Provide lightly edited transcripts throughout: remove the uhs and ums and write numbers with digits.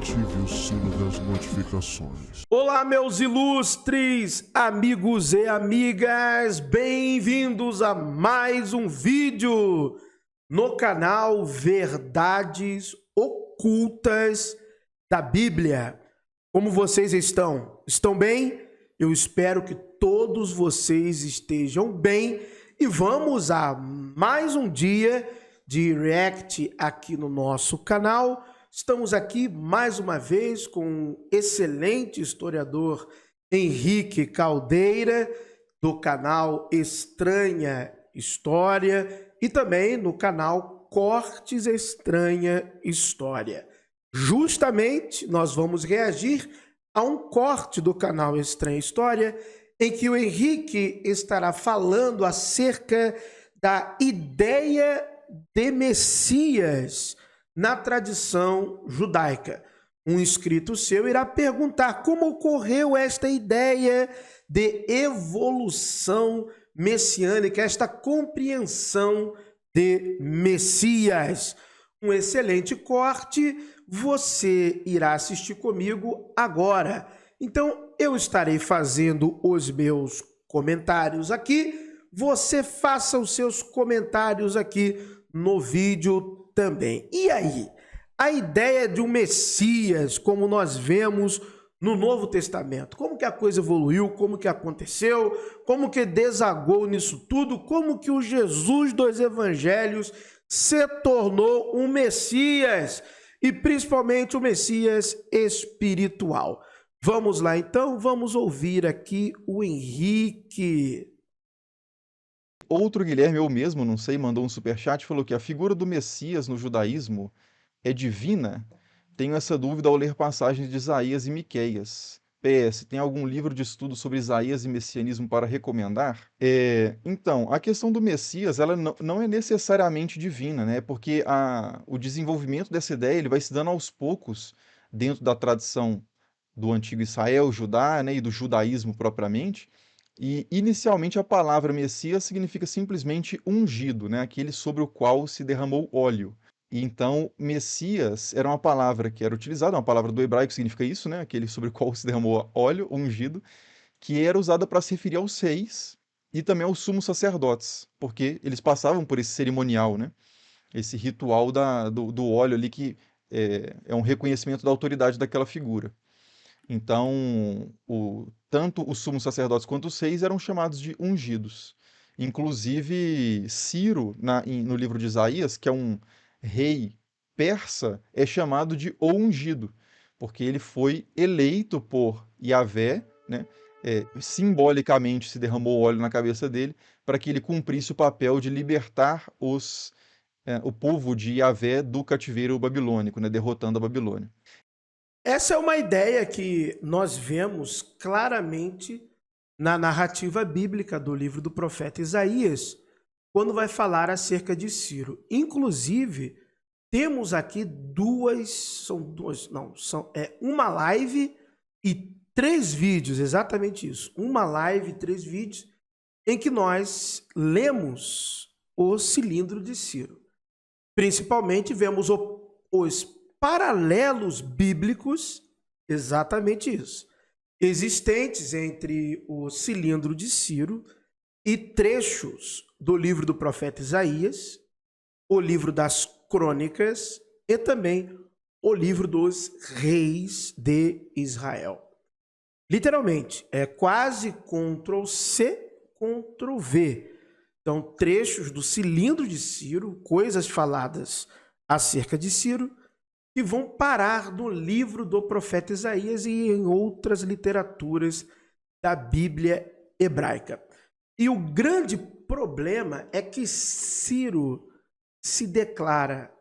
ative o sino das notificações. Olá, meus ilustres amigos e amigas, bem-vindos a mais um vídeo no canal Verdades Ocultas da Bíblia. Como vocês estão? Estão bem? Eu espero que todos vocês estejam bem e vamos a mais um dia de react aqui no nosso canal. Estamos aqui mais uma vez com o excelente historiador Henrique Caldeira, do canal Estranha História e também no canal Cortes Estranha História. Justamente nós vamos reagir a um corte do canal Estranha História em que o Henrique estará falando acerca da ideia de Messias na tradição judaica. Um inscrito seu irá perguntar como ocorreu esta ideia de evolução messiânica, esta compreensão de Messias. Um excelente corte, você irá assistir comigo agora. Então, eu estarei fazendo os meus comentários aqui, você faça os seus comentários aqui no vídeo também. E aí? A ideia de um Messias, como nós vemos no Novo Testamento, como que a coisa evoluiu, como que aconteceu, como que desagou nisso tudo, como que o Jesus dos Evangelhos se tornou um Messias, e principalmente o Messias espiritual. Vamos lá então, vamos ouvir aqui o Henrique. Outro Guilherme, eu mesmo, não sei, mandou um superchat e falou que a figura do Messias no judaísmo é divina? Tenho essa dúvida ao ler passagens de Isaías e Miqueias. PS, tem algum livro de estudo sobre Isaías e messianismo para recomendar? Então, a questão do Messias, ela não é necessariamente divina, né? Porque o desenvolvimento dessa ideia ele vai se dando aos poucos dentro da tradição do antigo Israel, Judá, né, e do judaísmo propriamente. E, inicialmente, a palavra Messias significa simplesmente ungido, né? Aquele sobre o qual se derramou óleo. E, então, Messias era uma palavra que era utilizada, uma palavra do hebraico que significa isso, né? Aquele sobre o qual se derramou óleo, ungido, que era usada para se referir aos reis e também aos sumos sacerdotes, porque eles passavam por esse cerimonial, né? Esse ritual do óleo ali que é um reconhecimento da autoridade daquela figura. Então, tanto os sumos sacerdotes quanto os reis eram chamados de ungidos. Inclusive, Ciro, no livro de Isaías, que é um rei persa, é chamado de o ungido, porque ele foi eleito por Yahvé, né? Simbolicamente se derramou óleo na cabeça dele, para que ele cumprisse o papel de libertar o povo de Yahvé do cativeiro babilônico, né? Derrotando a Babilônia. Essa é uma ideia que nós vemos claramente na narrativa bíblica do livro do profeta Isaías, quando vai falar acerca de Ciro. Inclusive, temos aqui uma live e 3 vídeos, exatamente isso. Uma live e 3 vídeos em que nós lemos o cilindro de Ciro. Principalmente vemos os paralelos bíblicos, exatamente isso, existentes entre o cilindro de Ciro e trechos do livro do profeta Isaías, o livro das crônicas e também o livro dos reis de Israel. Literalmente, é quase Ctrl+C, Ctrl+V. Então, trechos do cilindro de Ciro, coisas faladas acerca de Ciro, que vão parar no livro do profeta Isaías e em outras literaturas da Bíblia hebraica. E o grande problema é que Ciro se declara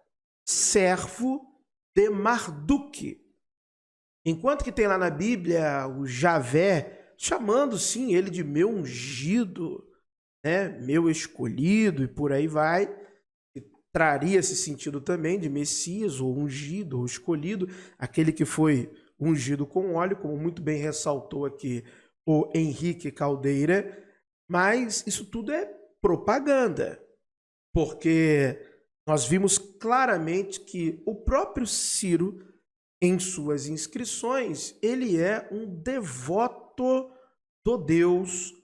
servo de Marduk. Enquanto que tem lá na Bíblia o Javé chamando, sim, ele de meu ungido, né, meu escolhido e por aí vai, traria esse sentido também de Messias, ou ungido, ou escolhido, aquele que foi ungido com óleo, como muito bem ressaltou aqui o Henrique Caldeira, mas isso tudo é propaganda, porque nós vimos claramente que o próprio Ciro, em suas inscrições, ele é um devoto do deus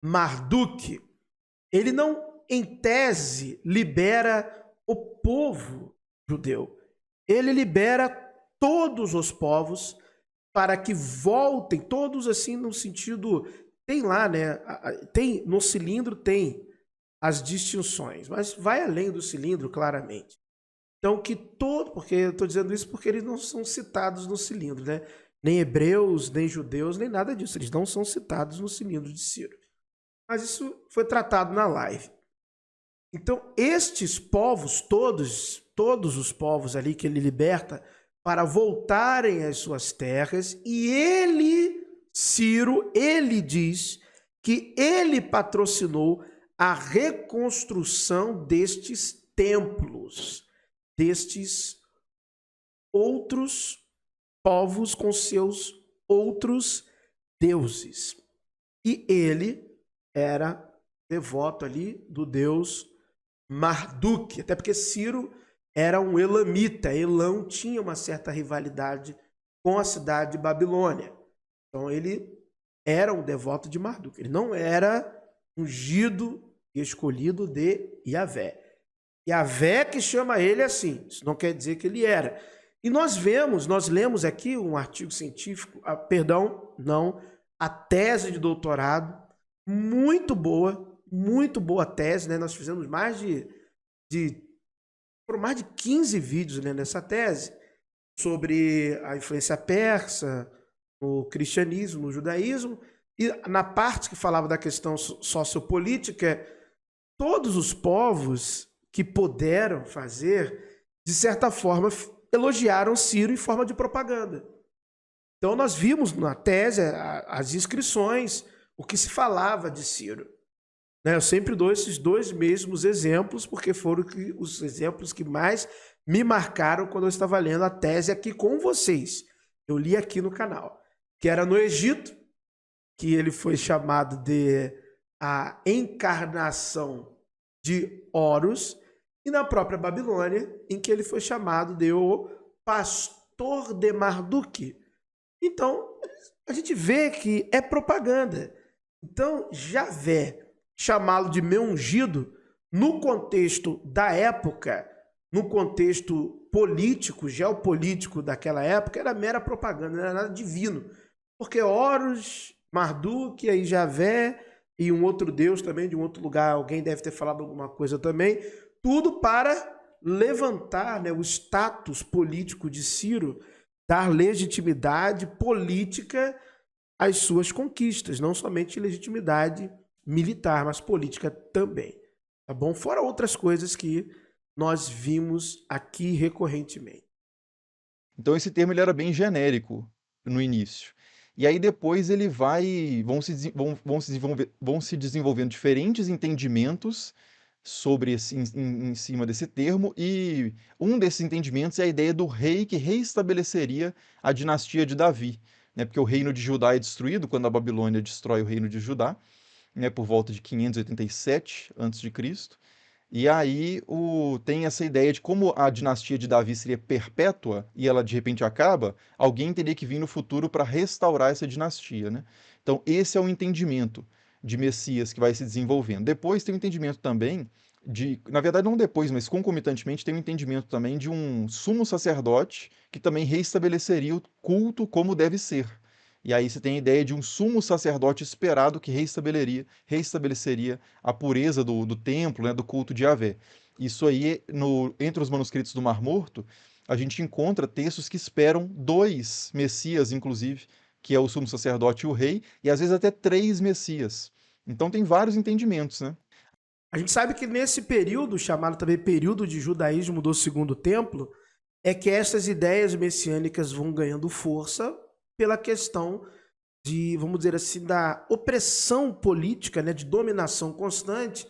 Marduk. Ele não, em tese, libera o povo judeu. Ele libera todos os povos para que voltem, todos assim no sentido, tem lá, né? Tem no cilindro tem as distinções, mas vai além do cilindro, claramente. Então que todo, porque eu estou dizendo isso porque eles não são citados no cilindro, né? Nem hebreus, nem judeus, nem nada disso. Eles não são citados no cilindro de Ciro. Mas isso foi tratado na live. Então, estes povos, todos os povos ali que ele liberta para voltarem às suas terras, e ele, Ciro, ele diz que ele patrocinou a reconstrução destes templos, destes outros povos com seus outros deuses. E ele era devoto ali do deus Marduk, até porque Ciro era um elamita. Elam tinha uma certa rivalidade com a cidade de Babilônia. Então ele era um devoto de Marduk. Ele não era ungido e escolhido de Yahvé. Yahvé que chama ele assim. Isso não quer dizer que ele era. E nós lemos aqui um artigo científico, a tese de doutorado, muito boa tese, né? Nós fizemos foram mais de 15 vídeos, né, nessa tese, sobre a influência persa, no cristianismo, no judaísmo, e na parte que falava da questão sociopolítica, todos os povos que puderam fazer, de certa forma, elogiaram Ciro em forma de propaganda. Então nós vimos na tese as inscrições, o que se falava de Ciro. Eu sempre dou esses dois mesmos exemplos, porque foram os exemplos que mais me marcaram quando eu estava lendo a tese aqui com vocês. Eu li aqui no canal, que era no Egito, que ele foi chamado de a encarnação de Horus, e na própria Babilônia, em que ele foi chamado de o pastor de Marduk. Então, a gente vê que é propaganda. Então, Yahvé chamá-lo de meu ungido, no contexto da época, no contexto político, geopolítico daquela época, era mera propaganda, não era nada divino. Porque Horus, Marduk, aí Yahvé e um outro deus também, de um outro lugar, alguém deve ter falado alguma coisa também, tudo para levantar, né, o status político de Ciro, dar legitimidade política às suas conquistas, não somente legitimidade militar, mas política também, tá bom? Fora outras coisas que nós vimos aqui recorrentemente. Então esse termo ele era bem genérico no início. E aí depois ele vão se desenvolvendo diferentes entendimentos sobre em cima desse termo, e um desses entendimentos é a ideia do rei que reestabeleceria a dinastia de Davi, né? Porque o reino de Judá é destruído quando a Babilônia destrói o reino de Judá, né, por volta de 587 a.C. E aí tem essa ideia de como a dinastia de Davi seria perpétua e ela de repente acaba, alguém teria que vir no futuro para restaurar essa dinastia, né? Então esse é o entendimento de Messias que vai se desenvolvendo. Depois tem o entendimento também na verdade não depois, mas concomitantemente tem o entendimento também de um sumo sacerdote que também reestabeleceria o culto como deve ser. E aí você tem a ideia de um sumo sacerdote esperado que reestabeleceria a pureza do templo, né, do culto de Yahvé. Isso aí, entre os manuscritos do Mar Morto, a gente encontra textos que esperam 2 Messias, inclusive, que é o sumo sacerdote e o rei, e às vezes até 3 Messias. Então tem vários entendimentos, né? A gente sabe que nesse período, chamado também período de judaísmo do Segundo Templo, é que essas ideias messiânicas vão ganhando força pela questão de, vamos dizer assim, da opressão política, né, de dominação constante,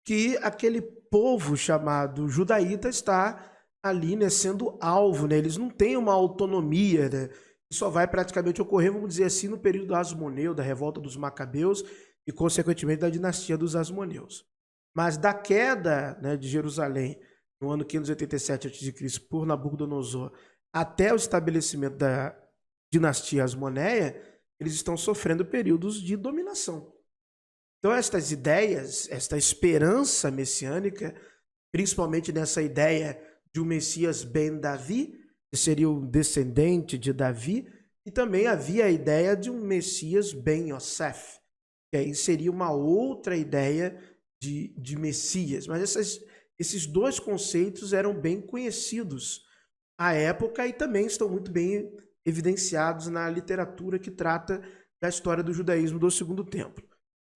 que aquele povo chamado judaíta está ali, né, sendo alvo, né? Eles não têm uma autonomia, né? Só vai praticamente ocorrer, vamos dizer assim, no período asmoneu, da revolta dos Macabeus e, consequentemente, da dinastia dos Asmoneus. Mas da queda, né, de Jerusalém, no ano 587 a.C., por Nabucodonosor, até o estabelecimento da dinastia Asmoneia, eles estão sofrendo períodos de dominação. Então estas ideias, esta esperança messiânica, principalmente nessa ideia de um Messias ben Davi, que seria um descendente de Davi, e também havia a ideia de um Messias ben Yosef, que aí seria uma outra ideia de Messias. Mas esses dois conceitos eram bem conhecidos à época e também estão muito bem evidenciados na literatura que trata da história do judaísmo do Segundo Templo.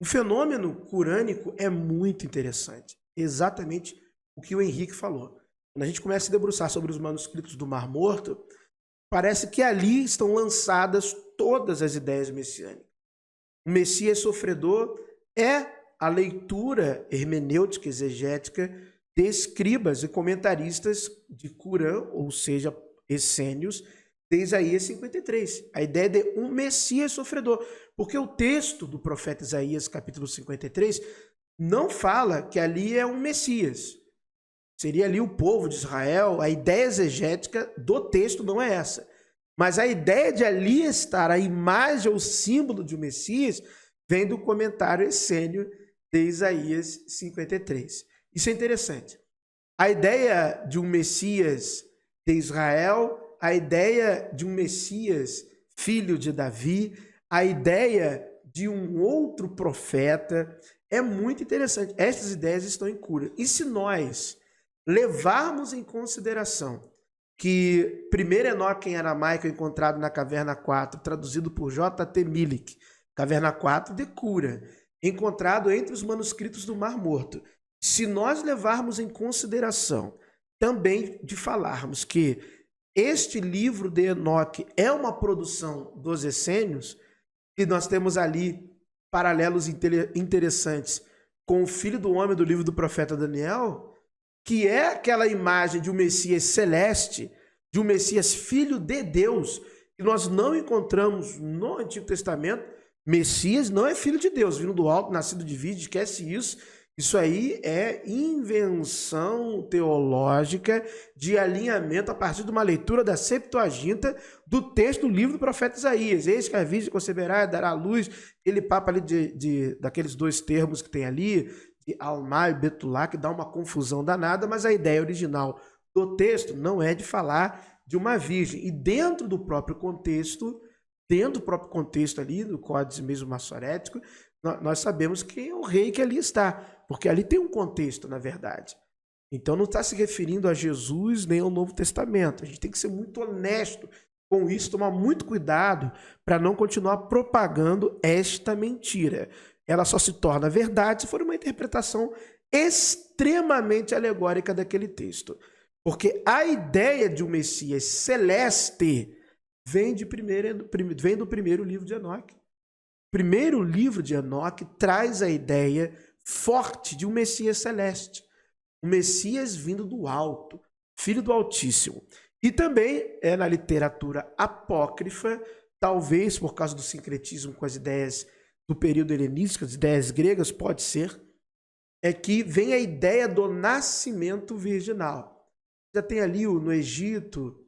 O fenômeno corânico é muito interessante, exatamente o que o Henrique falou. Quando a gente começa a se debruçar sobre os manuscritos do Mar Morto, parece que ali estão lançadas todas as ideias messiânicas. O Messias sofredor é a leitura hermenêutica, exegética de escribas e comentaristas de Qurã, ou seja, essênios, de Isaías 53. A ideia de um Messias sofredor. Porque o texto do profeta Isaías, capítulo 53, não fala que ali é um Messias. Seria ali o povo de Israel. A ideia exegética do texto não é essa. Mas a ideia de ali estar a imagem ou símbolo de um Messias vem do comentário essênio de Isaías 53. Isso é interessante. A ideia de um Messias de Israel, a ideia de um Messias filho de Davi, a ideia de um outro profeta é muito interessante. Estas ideias estão em cura. E se nós levarmos em consideração que primeiro Enoque em aramaico encontrado na Caverna 4, traduzido por J.T. Milik, Caverna 4 de Cura, encontrado entre os manuscritos do Mar Morto. Se nós levarmos em consideração também de falarmos que este livro de Enoque é uma produção dos essênios, e nós temos ali paralelos interessantes com o filho do homem do livro do profeta Daniel, que é aquela imagem de um Messias celeste, de um Messias filho de Deus, que nós não encontramos no Antigo Testamento. Messias não é filho de Deus, vindo do alto, nascido de vida, esquece isso. Isso aí é invenção teológica de alinhamento a partir de uma leitura da Septuaginta do texto do livro do profeta Isaías. Eis que a virgem conceberá e dará à luz, aquele papo ali daqueles dois termos que tem ali, de Almá e Betulá, que dá uma confusão danada, mas a ideia original do texto não é de falar de uma virgem. E dentro do próprio contexto ali, do códice mesmo maçorético, nós sabemos quem é o rei que ali está, porque ali tem um contexto, na verdade. Então não está se referindo a Jesus nem ao Novo Testamento. A gente tem que ser muito honesto com isso, tomar muito cuidado para não continuar propagando esta mentira. Ela só se torna verdade se for uma interpretação extremamente alegórica daquele texto. Porque a ideia de um Messias celeste vem do primeiro livro de Enoque. O primeiro livro de Enoque traz a ideia forte de um Messias celeste, um Messias vindo do alto, filho do Altíssimo. E também é na literatura apócrifa, talvez por causa do sincretismo com as ideias do período helenístico, as ideias gregas, pode ser, é que vem a ideia do nascimento virginal. Já tem ali no Egito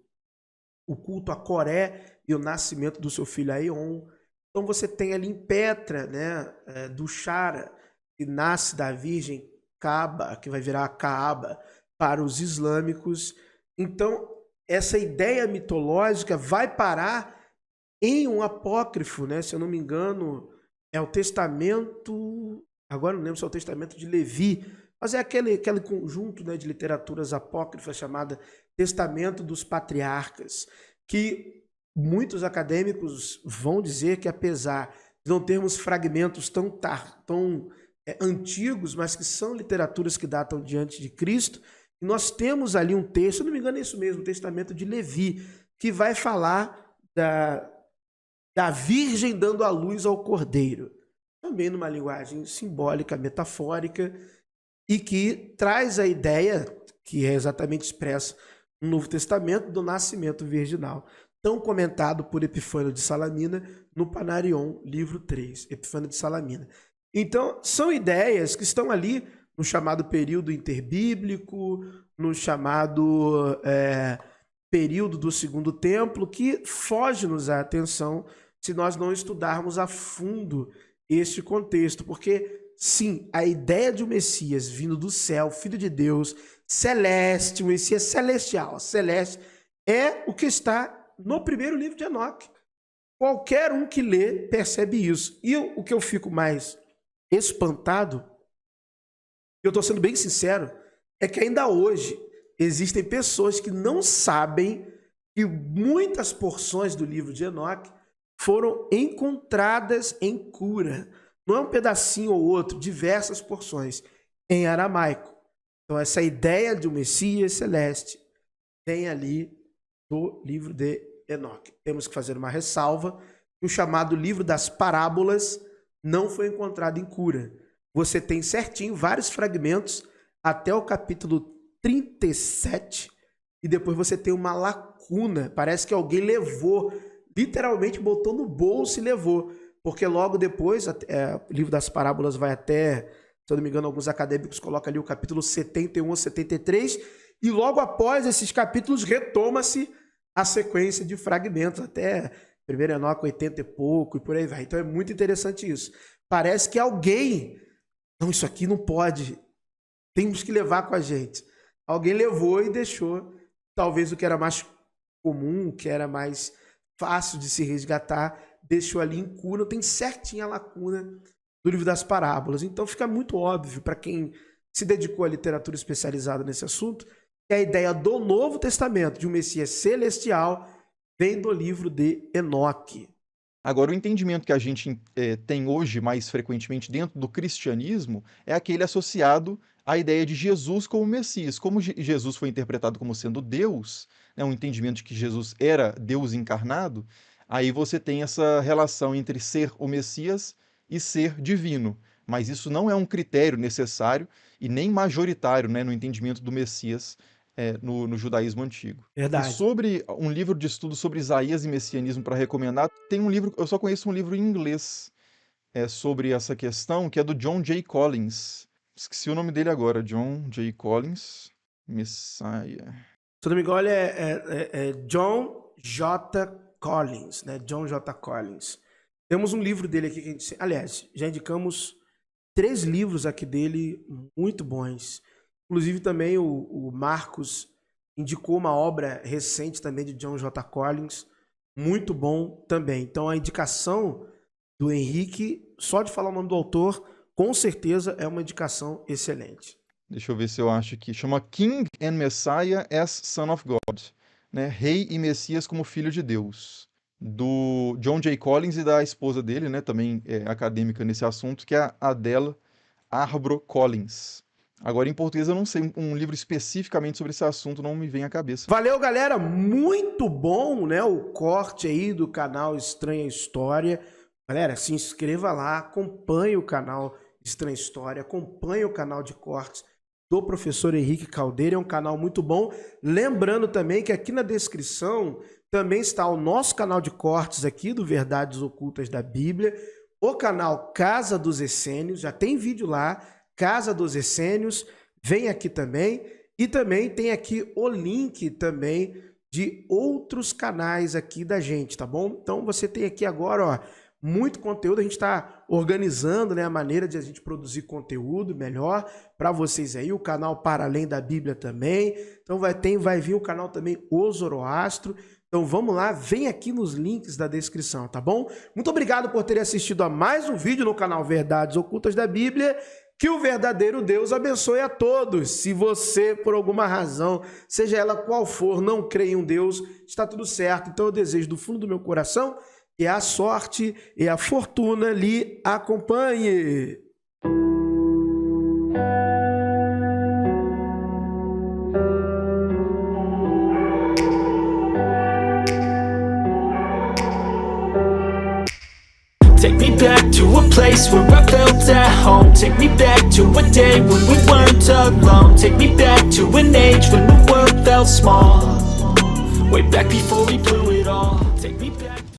o culto a Coré e o nascimento do seu filho Aion. Então você tem ali em Petra, né, do Chara, que nasce da virgem Caba, que vai virar Caaba para os islâmicos. Então essa ideia mitológica vai parar em um apócrifo, né? Se eu não me engano, é o Testamento, agora não lembro se é o Testamento de Levi, mas é aquele conjunto, né, de literaturas apócrifas chamada Testamento dos Patriarcas, que muitos acadêmicos vão dizer que, apesar de não termos fragmentos tão antigos, mas que são literaturas que datam diante de Cristo, nós temos ali um texto, se não me engano é isso mesmo, o Testamento de Levi, que vai falar da virgem dando à luz ao cordeiro, também numa linguagem simbólica, metafórica, e que traz a ideia, que é exatamente expressa no Novo Testamento, do nascimento virginal, tão comentado por Epifânio de Salamina no Panarion, livro 3, Epifânio de Salamina. Então, são ideias que estão ali no chamado período interbíblico, no chamado período do Segundo Templo que foge-nos a atenção se nós não estudarmos a fundo este contexto, porque sim, a ideia de um Messias vindo do céu, Filho de Deus, celeste, um Messias celestial, celeste, é o que está no primeiro livro de Enoque. Qualquer um que lê percebe isso. E o que eu fico mais espantado, eu estou sendo bem sincero, é que ainda hoje existem pessoas que não sabem que muitas porções do livro de Enoque foram encontradas em cura. Não é um pedacinho ou outro, diversas porções em aramaico. Então essa ideia de um Messias celeste tem ali do livro de Enoque. Temos que fazer uma ressalva que o chamado livro das parábolas não foi encontrado em cura. Você tem certinho vários fragmentos até o capítulo 37 e depois você tem uma lacuna. Parece que alguém levou, literalmente botou no bolso e levou. Porque logo depois, o livro das parábolas vai até, se eu não me engano, alguns acadêmicos colocam ali o capítulo 71 a 73, e logo após esses capítulos retoma-se a sequência de fragmentos, até 1 Enoque 80 e pouco, e por aí vai. Então é muito interessante isso. Parece que alguém, não, isso aqui não pode, temos que levar com a gente. Alguém levou e deixou, talvez o que era mais comum, o que era mais fácil de se resgatar, deixou ali em cura, tem certinha a lacuna do livro das parábolas. Então fica muito óbvio para quem se dedicou à literatura especializada nesse assunto que a ideia do Novo Testamento de um Messias celestial vem do livro de Enoque. Agora, o entendimento que a gente tem hoje mais frequentemente dentro do cristianismo é aquele associado à ideia de Jesus como Messias. Como Jesus foi interpretado como sendo Deus, né, um entendimento de que Jesus era Deus encarnado, aí você tem essa relação entre ser o Messias e ser divino. Mas isso não é um critério necessário e nem majoritário, né, no entendimento do Messias no judaísmo antigo. Verdade. E sobre um livro de estudo sobre Isaías e messianismo para recomendar, tem um livro, eu só conheço um livro em inglês sobre essa questão, que é do John J. Collins. Esqueci o nome dele agora, John J. Collins, Messiah. Se não me engano, é John J. Collins, né? John J. Collins. Temos um livro dele aqui que a gente... Aliás, já indicamos 3 livros aqui dele muito bons. Inclusive também o Marcos indicou uma obra recente também de John J. Collins, muito bom também. Então a indicação do Henrique, só de falar o nome do autor, com certeza é uma indicação excelente. Deixa eu ver se eu acho aqui. Chama King and Messiah as Son of God, né? Rei e Messias como Filho de Deus, do John J. Collins e da esposa dele, né? Também acadêmica nesse assunto, que é a Adela Arbro Collins. Agora, em português, eu não sei, um livro especificamente sobre esse assunto não me vem à cabeça. Valeu, galera! Muito bom, né? O corte aí do canal Estranha História. Galera, se inscreva lá, acompanhe o canal Estranha História, acompanhe o canal de cortes do professor Henrique Caldeira, é um canal muito bom. Lembrando também que aqui na descrição também está o nosso canal de cortes aqui do Verdades Ocultas da Bíblia, o canal Casa dos Essênios, já tem vídeo lá, Casa dos Essênios, vem aqui também, e também tem aqui o link também de outros canais aqui da gente, tá bom? Então você tem aqui agora, ó, muito conteúdo, a gente está organizando, né, a maneira de a gente produzir conteúdo melhor para vocês aí, o canal Para Além da Bíblia também, então vai vir o canal também O Zoroastro. Então vamos lá, vem aqui nos links da descrição, tá bom? Muito obrigado por terem assistido a mais um vídeo no canal Verdades Ocultas da Bíblia. Que o verdadeiro Deus abençoe a todos. Se você, por alguma razão, seja ela qual for, não crê em um Deus, está tudo certo. Então eu desejo do fundo do meu coração que a sorte e a fortuna lhe acompanhe. Take me back to a place where I felt at home. Take me back to a day when we weren't alone. Take me back to an age when the world felt small. Way back before we blew